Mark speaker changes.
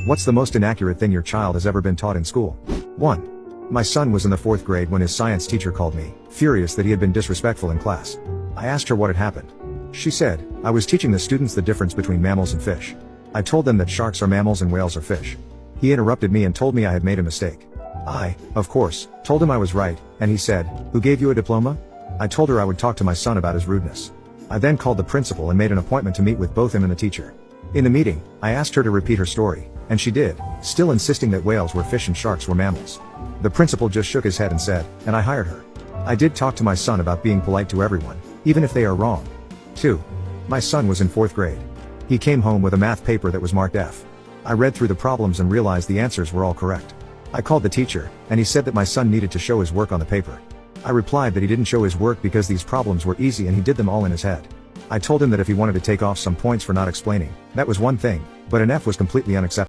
Speaker 1: What's the most inaccurate thing your child has ever been taught in school? 1. My son was in the 4th grade when his science teacher called me, furious that he had been disrespectful in class. I asked her what had happened. She said, I was teaching the students the difference between mammals and fish. I told them that sharks are mammals and whales are fish. He interrupted me and told me I had made a mistake. I, of course, told him I was right, and he said, "Who gave you a diploma?" I told her I would talk to my son about his rudeness. I then called the principal and made an appointment to meet with both him and the teacher. In the meeting, I asked her to repeat her story, and she did, still insisting that whales were fish and sharks were mammals. The principal just shook his head and said, and I hired her. I did talk to my son about being polite to everyone, even if they are wrong. 2. My son was in 4th grade. He came home with a math paper that was marked F. I read through the problems and realized the answers were all correct. I called the teacher, and he said that my son needed to show his work on the paper. I replied that he didn't show his work because these problems were easy and he did them all in his head. I told him that if he wanted to take off some points for not explaining, that was one thing, but an F was completely unacceptable.